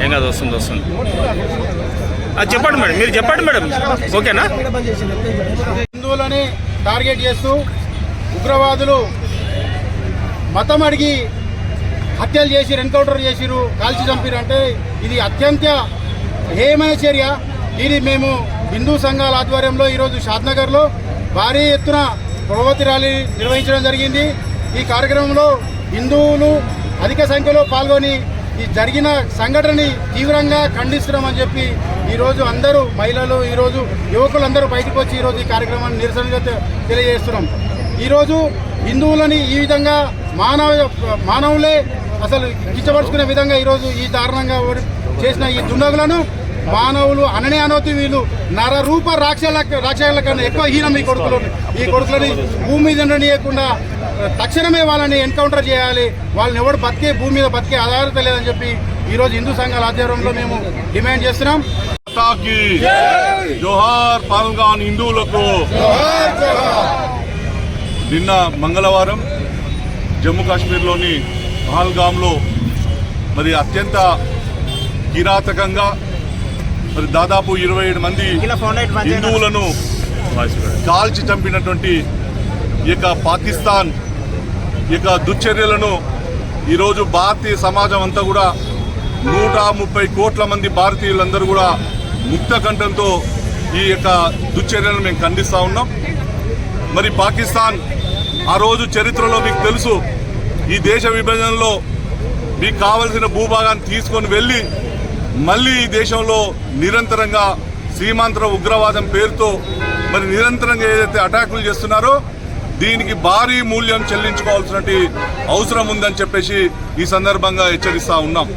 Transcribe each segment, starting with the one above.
ఏం కాదు, వస్తుంది వస్తుంది. చెప్పండి మేడం, మీరు చెప్పండి మేడం. ఓకేనా? హిందువులని టార్గెట్ చేస్తూ ఉగ్రవాదులు మతం అడిగి హత్యలు చేసిరు, ఎన్కౌంటర్ చేసిరు, కాల్చి చంపిరు. అంటే ఇది అత్యంత హేయమైన చర్య. ఇది మేము హిందూ సంఘాల ఆధ్వర్యంలో ఈరోజు షాద్నగర్లో భారీ ఎత్తున పొడవతి ర్యాలీ నిర్వహించడం జరిగింది. ఈ కార్యక్రమంలో హిందువులు అధిక సంఖ్యలో పాల్గొని ఈ జరిగిన సంఘటనని తీవ్రంగా ఖండిస్తున్నామని చెప్పి ఈరోజు అందరూ మహిళలు, ఈరోజు యువకులందరూ బయటకు వచ్చి ఈరోజు ఈ కార్యక్రమాన్ని నిరసనగా తెలియజేస్తున్నాం. ఈరోజు హిందువులని ఈ విధంగా మానవులే అసలు కిచ్చపరుచుకునే విధంగా ఈరోజు ఈ దారుణంగా చేసిన ఈ దుండగులను మానవులు అననే అనవద్దు. వీళ్ళు నరరూప రాక్షసుల కన్నా ఎక్కువ హీనం ఈ కొడుకులని భూమి మీద ఉండనీయకుండా తక్షణమే వాళ్ళని ఎన్కౌంటర్ చేయాలి. వాళ్ళని ఎవరు భూమి మీద బతికే ఆధారత లేదని చెప్పి ఈరోజు హిందూ సంఘాల ఆధ్వర్యంలో మేము డిమాండ్ చేస్తున్నాం. జోహార్ పహల్గామ్ హిందువులకు. నిన్న మంగళవారం జమ్మూ కాశ్మీర్లోని పహల్గామ్లో మరి అత్యంత కిరాతకంగా మరి దాదాపు 27 మంది హిందువులను కాల్చి చంపినటువంటి ఈ పాకిస్తాన్ దుశ్చర్యలను ఈరోజు భారతీయ సమాజం అంతా కూడా 130 కోట్ల మంది భారతీయులందరూ కూడా ముక్త కంఠంతో ఈ దుశ్చర్యలను మేము ఖండిస్తూ ఉన్నాం. మరి పాకిస్తాన్ ఆ రోజు చరిత్రలో మీకు తెలుసు, ఈ దేశ విభజనలో మీకు కావలసిన భూభాగాన్ని తీసుకొని వెళ్ళి మళ్ళీ ఈ దేశంలో నిరంతరంగా సీమాంతర ఉగ్రవాదం పేరుతో మరి నిరంతరంగా ఏదైతే అటాకులు చేస్తున్నారో దీనికి భారీ మూల్యం చెల్లించుకోవాల్సినటువంటి అవసరం ఉందని చెప్పేసి ఈ సందర్భంగా హెచ్చరిస్తూ ఉన్నాం.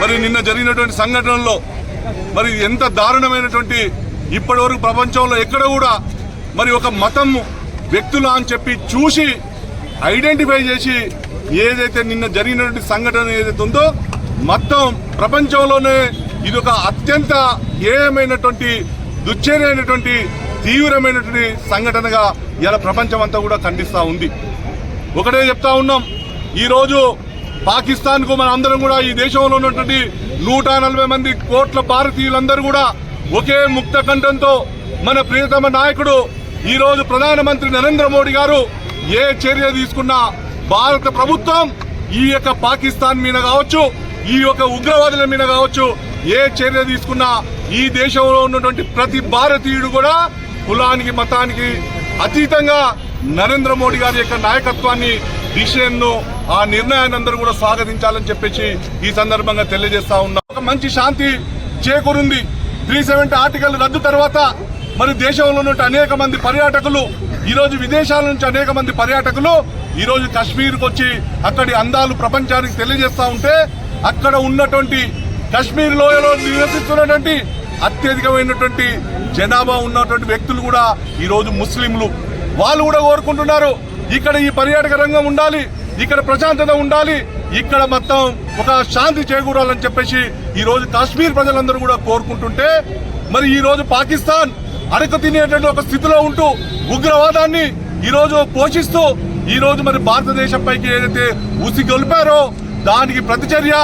మరి నిన్న జరిగినటువంటి సంఘటనలో మరి ఎంత దారుణమైనటువంటి ఇప్పటి వరకు ప్రపంచంలో ఎక్కడ కూడా మరి ఒక మతం వ్యక్తులు అని చెప్పి చూసి ఐడెంటిఫై చేసి ఏదైతే నిన్న జరిగినటువంటి సంఘటన ఏదైతే ఉందో మొత్తం ప్రపంచంలోనే ఇది ఒక అత్యంత హేయమైనటువంటి దుశ్చర్యమైనటువంటి తీవ్రమైనటువంటి సంఘటనగా ఇలా ప్రపంచం అంతా కూడా ఖండిస్తూ ఉంది. ఒకటే చెప్తా ఉన్నాం, ఈరోజు పాకిస్తాన్కు మన అందరం కూడా ఈ దేశంలో ఉన్నటువంటి 140 మంది కోట్ల భారతీయులందరూ కూడా ఒకే ముక్త కంఠంతో మన ప్రియతమ నాయకుడు ఈరోజు ప్రధానమంత్రి నరేంద్ర మోడీ గారు ఏ చర్య తీసుకున్నా భారత ప్రభుత్వం ఈ పాకిస్తాన్ మీద కావచ్చు, ఈ ఉగ్రవాదుల మీద కావచ్చు ఏ చర్య తీసుకున్నా ఈ దేశంలో ఉన్నటువంటి ప్రతి భారతీయుడు కూడా కులానికి మతానికి అతీతంగా నరేంద్ర మోడీ గారి నాయకత్వాన్ని డిసిషన్ను ఆ నిర్ణయాన్ని అందరూ కూడా స్వాగతించాలని చెప్పేసి ఈ సందర్భంగా తెలియజేస్తా ఉన్నాం. ఒక మంచి శాంతి చేకూరింది. 370 ఆర్టికల్ రద్దు తర్వాత మరి దేశంలో ఉన్నటువంటి అనేక మంది పర్యాటకులు ఈరోజు విదేశాల నుంచి అనేక మంది పర్యాటకులు ఈరోజు కాశ్మీర్కి వచ్చి అక్కడి అందాలు ప్రపంచానికి తెలియజేస్తా ఉంటే అక్కడ ఉన్నటువంటి కాశ్మీర్ లోయలో నివసిస్తున్నటువంటి అత్యధికమైనటువంటి జనాభా ఉన్నటువంటి వ్యక్తులు కూడా ఈరోజు ముస్లింలు. వాళ్ళు కూడా కోరుకుంటున్నారు ఇక్కడ ఈ పర్యాటక రంగం ఉండాలి, ఇక్కడ ప్రశాంతత ఉండాలి, ఇక్కడ మొత్తం ఒక శాంతి చేకూరాలని చెప్పేసి ఈరోజు కాశ్మీర్ ప్రజలందరూ కూడా కోరుకుంటుంటే మరి ఈరోజు పాకిస్తాన్ అడక తినేటువంటి ఒక స్థితిలో ఉంటూ ఉగ్రవాదాన్ని ఈరోజు పోషిస్తూ ఈరోజు మరి భారతదేశంపైకి ఏదైతే ఉసిగొల్పారో దానికి ప్రతిచర్య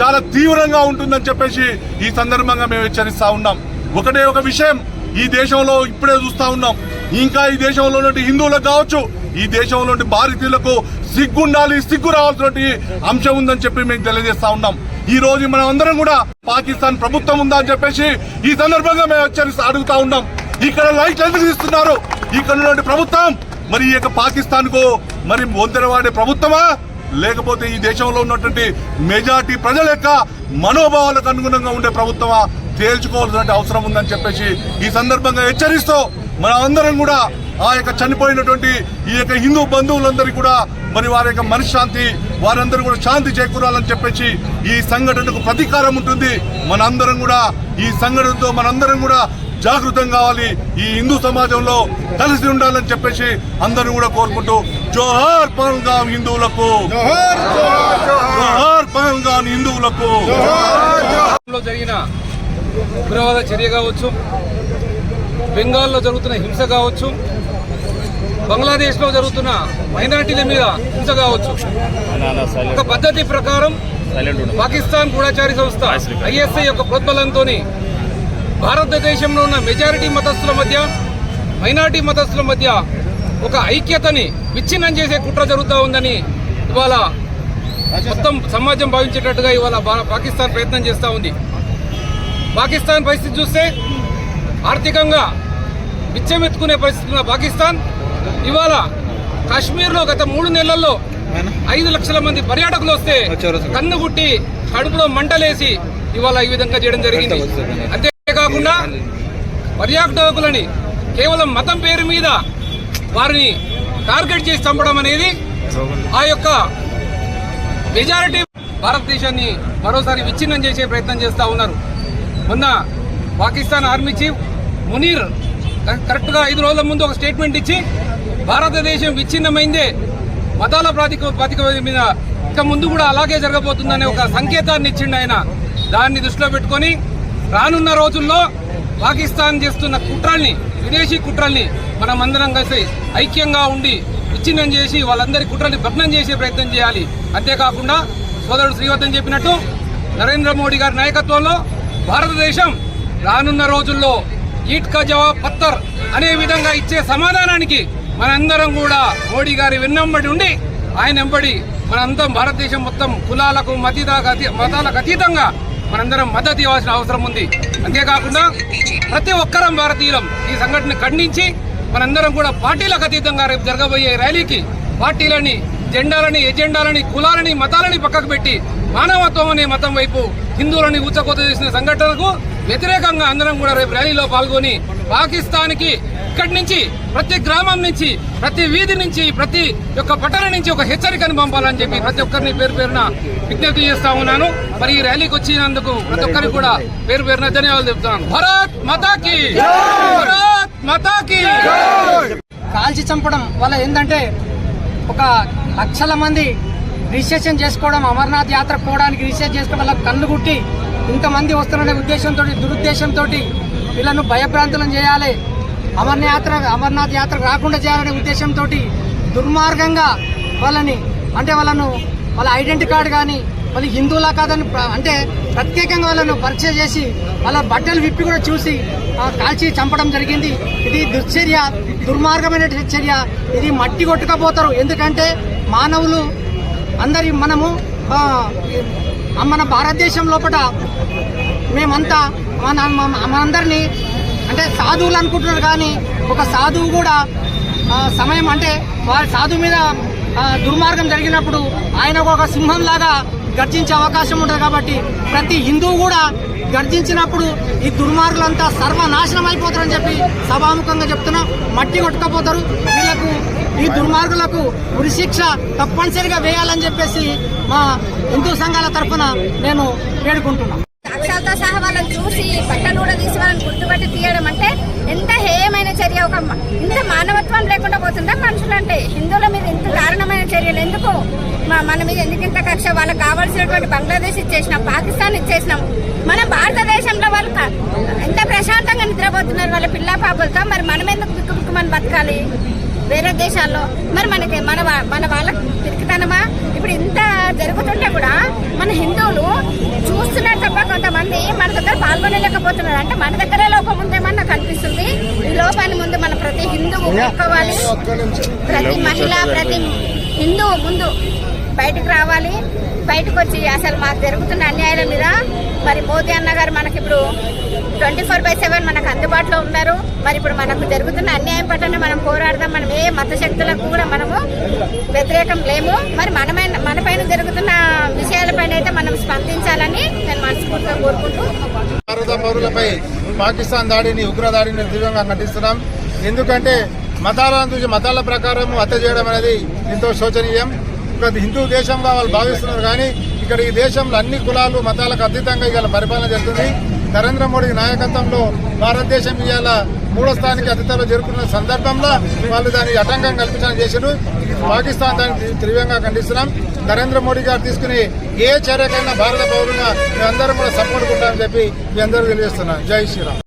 చాలా తీవ్రంగా ఉంటుందని చెప్పేసి ఈ సందర్భంగా మేము హెచ్చరిస్తా ఉన్నాం. ఒకటే ఒక విషయం, ఈ దేశంలో ఇప్పుడే చూస్తా ఉన్నాం, ఇంకా ఈ దేశంలో ఉన్నటువంటి హిందువులకు కావచ్చు, ఈ దేశంలో భారతీయులకు సిగ్గుండాలి, సిగ్గు రావాల్సినటువంటి అంశం ఉందని చెప్పి మేము తెలియజేస్తా ఉన్నాం. ఈ రోజు మనం అందరం కూడా పాకిస్తాన్ ప్రభుత్వం ఉందా అని చెప్పేసి ఈ సందర్భంగా మేము అడుగుతా ఉన్నాం. ఇక్కడ లైట్లు ఎందుకు తీస్తున్నారు? ఇక్కడ ఉన్నటువంటి ప్రభుత్వం మరి ఈ పాకిస్తాన్ కు మరి వంతెనవాడే ప్రభుత్వమా, లేకపోతే ఈ దేశంలో ఉన్నటువంటి మెజార్టీ ప్రజల యొక్క మనోభావాలకు అనుగుణంగా ఉండే ప్రభుత్వమా తేల్చుకోవాల్సిన అవసరం ఉందని చెప్పేసి ఈ సందర్భంగా హెచ్చరిస్తూ మనం అందరం కూడా ఆ చనిపోయినటువంటి ఈ హిందూ బంధువులందరికీ కూడా మరి వారి మనశ్శాంతి, వారందరూ కూడా శాంతి చేకూరాలని చెప్పేసి ఈ సంఘటనకు ప్రతీకారం ఉంటుంది. మనందరం కూడా ఈ సంఘటనతో మనందరం కూడా జాగృతం కావాలి, ఈ హిందూ సమాజంలో కలిసి ఉండాలని చెప్పేసి అందరూ కూడా కోరుకుంటూ జోహార్ పహల్గామ్ హిందువులకు, జోహార్ పహల్గామ్ హిందువులకు. జరిగిన ఉగ్రవాద చర్య కావచ్చు, బెంగాల్లో జరుగుతున్న హింస కావచ్చు, బంగ్లాదేశ్ లో జరుగుతున్న మైనారిటీల మీద హింస కావచ్చు. ఒక పద్ధతి ప్రకారం పాకిస్తాన్ గూఢచారి సంస్థ ISI యొక్క ప్రోద్బలంతో భారతదేశంలో ఉన్న మెజారిటీ మతస్థుల మధ్య మైనారిటీ మతస్థుల మధ్య ఒక ఐక్యతని విచ్ఛిన్నం చేసే కుట్ర జరుగుతూ ఉందని ఇవాళ మొత్తం సమాజం భావించేటట్టుగా ఇవాళ పాకిస్తాన్ ప్రయత్నం చేస్తూ ఉంది. పాకిస్తాన్ పరిస్థితి చూస్తే ఆర్థికంగా విచ్చమెత్తుకునే పరిస్థితి ఉన్న పాకిస్తాన్ ఇవాళ కాశ్మీర్లో గత 3 నెలల్లో 5 లక్షల మంది పర్యాటకులు వస్తే కన్నుగుట్టి కడుపులో మంటలేసి ఇవాళ ఈ విధంగా చేయడం జరిగింది. అంతేకాకుండా పర్యాటకులని కేవలం మతం పేరు మీద వారిని టార్గెట్ చేసి చంపడం అనేది ఆ యొక్క మెజారిటీ భారతదేశాన్ని మరోసారి విచ్ఛిన్నం చేసే ప్రయత్నం చేస్తూ ఉన్నారు. మొన్న పాకిస్తాన్ ఆర్మీ చీఫ్ మునీర్ కరెక్ట్గా 5 రోజుల ముందు ఒక స్టేట్మెంట్ ఇచ్చి భారతదేశం విచ్ఛిన్నమైందే మతాల ప్రాతిపదిక మీద ఇక ముందు కూడా అలాగే జరగబోతుందనే ఒక సంకేతాన్ని ఇచ్చిండు ఆయన. దాన్ని దృష్టిలో పెట్టుకొని రానున్న రోజుల్లో పాకిస్తాన్ చేస్తున్న కుట్రల్ని, విదేశీ కుట్రల్ని మనం అందరం కలిసి ఐక్యంగా ఉండి విచ్ఛిన్నం చేసి వాళ్ళందరి కుట్రల్ని భగ్నం చేసే ప్రయత్నం చేయాలి. అంతేకాకుండా సోదరుడు శ్రీవర్ధన్ చెప్పినట్టు నరేంద్ర మోడీ గారి నాయకత్వంలో భారతదేశం రానున్న రోజుల్లో ఈట్ కా జవాబ్ పత్తర్ అనే విధంగా ఇచ్చే సమాధానానికి మనందరం కూడా మోడీ గారి వెన్నెంబడి ఉండి ఆయన వెంబడి మనంతా భారతదేశం మొత్తం కులాలకు మతాలకు అతీతంగా మనందరం మద్దతు ఇవ్వాల్సిన అవసరం ఉంది. అంతేకాకుండా ప్రతి ఒక్కరం భారతీయులం ఈ సంఘటన ఖండించి మనందరం కూడా పార్టీలకు అతీతంగా రేపు జరగబోయే ర్యాలీకి పార్టీలని, జెండాలని, ఎజెండాలని, కులాలని, మతాలని పక్కకు పెట్టి మానవత్వం అనే మతం వైపు హిందువులని ఊచకోత చేసిన సంఘటనకు వ్యతిరేకంగా అందరం కూడా రేపు ర్యాలీలో పాల్గొని పాకిస్తాన్కి ఇక్కడి నుంచి ప్రతి గ్రామం నుంచి, ప్రతి వీధి నుంచి, ప్రతి ఒక్క పట్టణం నుంచి ఒక హెచ్చరికను పంపాలని చెప్పి ప్రతి ఒక్కరిని పేరు పేరున విజ్ఞప్తి చేస్తా ఉన్నాను. మరి ఈ ర్యాలీకి వచ్చినందుకు ప్రతి ఒక్కరికి కూడా పేరు పేరున ధన్యవాదాలు చెప్తున్నాను. భారత్ మాతాకి, భారత్ మాతాకి. కాల్చి చంపడం వల్ల ఏంటంటే ఒక లక్షల మంది రిజిస్ట్రేషన్ చేసుకోవడం, అమర్నాథ్ యాత్ర పోవడానికి రిజిస్ట్రేషన్ చేసుకోవడం వల్ల కళ్ళు గుట్టి ఇంతమంది వస్తున్న ఉద్దేశంతో, దురుద్దేశంతో వీళ్ళను భయభ్రాంతులను చేయాలి, అమర్నాథ్ యాత్ర రాకుండా చేయాలనే ఉద్దేశంతో దుర్మార్గంగా వాళ్ళ ఐడెంటిటీ కార్డు కానీ వాళ్ళు హిందువులా కాదని అంటే ప్రత్యేకంగా వాళ్ళను పరీక్ష చేసి వాళ్ళ బట్టలు విప్పి కూడా చూసి కాల్చి చంపడం జరిగింది. ఇది దుశ్చర్య, దుర్మార్గమైన చర్య. ఇది మట్టి కొట్టుకపోతారు. ఎందుకంటే మానవులు అందరి మన భారతదేశం లోపల మేమంతా మనందరినీ అంటే సాధువులు అనుకుంటున్నారు, కానీ ఒక సాధువు కూడా సమయం అంటే సాధువు మీద దుర్మార్గం జరిగినప్పుడు ఆయన ఒక సింహంలాగా గర్జించే అవకాశం ఉంటుంది. కాబట్టి ప్రతి హిందువు కూడా గర్జించినప్పుడు ఈ దుర్మార్గులంతా సర్వనాశనం అయిపోతారని చెప్పి సభాముఖంగా చెప్తున్నా. మట్టి కొట్టుకపోతారు. వీళ్ళకు, ఈ దుర్మార్గులకు ఉరిశిక్ష తప్పనిసరిగా వేయాలని చెప్పేసి మా హిందూ సంఘాల తరఫున నేను వేడుకుంటున్నాను. సాక్ష్యాలతో సహా వాళ్ళని చూసి బట్టలు కూడా తీసి వాళ్ళని గుర్తుపట్టి తీయడం అంటే ఎంత హేయమైన చర్య. ఇంత మానవత్వం లేకుండా పోతుందా మనుషులంటే? హిందువుల మీద ఇంత దారుణమైన చర్యలు ఎందుకు? మన మీద ఎందుకు ఇంత కక్ష? వాళ్ళకి కావాల్సినటువంటి బంగ్లాదేశ్ ఇచ్చేసినాం, పాకిస్తాన్ ఇచ్చేసినాం. మన భారతదేశంలో వాళ్ళు ఎంత ప్రశాంతంగా నిద్రపోతున్నారు వాళ్ళ పిల్ల పాపలతో. మరి మనం ఎందుకు బిక్కుబిక్కుమని బతకాలి వేరే దేశాల్లో? మరి మన వాళ్ళకి పిరికితనమా? ఇప్పుడు ఇంత జరుగుతుంటే కూడా మన హిందువులు చూస్తున్నారు తప్ప కొంతమంది మన దగ్గర పాల్గొనలేకపోతున్నారు. అంటే మన దగ్గరే లోపం ఉందేమని నాకు అనిపిస్తుంది. ఈ లోపాన్ని ముందు మన ప్రతి హిందువు ఒప్పుకోవాలి. ప్రతి మహిళ, ప్రతి హిందువు ముందు బయటకు రావాలి. బయటకు వచ్చి అసలు మాకు జరుగుతున్న అన్యాయాల మీద మరి మోదీ అన్న గారు మనకి ఇప్పుడు 24/7 మనకు అందుబాటులో ఉన్నారు. మరి ఇప్పుడు మనకు జరుగుతున్న అన్యాయం పట్ల మనం పోరాడదాం. మనం ఏ మత శక్తులకు కూడా మనము వ్యతిరేకం లేము. మరి మన పైన జరుగుతున్న విషయాలపైన అయితే మనం స్పందించాలని నేను మనస్ఫూర్తిగా కోరుకుంటూ భారత పౌరులపై పాకిస్తాన్ దాడిని, ఉగ్రదాడిని తీవ్రంగా ఖండిస్తున్నాం. ఎందుకంటే మతాల ప్రకారం హత్య చేయడం అనేది ఎంతో శోచనీయం. ఒక హిందూ దేశంగా వాళ్ళు భావిస్తున్నారు, కానీ ఇక్కడ ఈ దేశంలో అన్ని కులాలు, మతాలకు అతీతంగా ఇవాళ పరిపాలన జరుగుతుంది. నరేంద్ర మోడీ నాయకత్వంలో భారతదేశం ఇవాళ 3వ స్థానానికి అతిథిలో జరుపుకున్న సందర్భంలో వాళ్ళు దాన్ని ఆటంకం కల్పించాలని చేశారు. పాకిస్తాన్ దాన్ని తీవ్రంగా ఖండిస్తున్నాం. నరేంద్ర మోడీ గారు తీసుకునే ఏ చర్యకైనా భారత పౌరులుగా మేమందరం కూడా సపోర్ట్ ఉంటామని చెప్పి మీ అందరూ తెలియజేస్తున్నాం. జై శ్రీరామ్.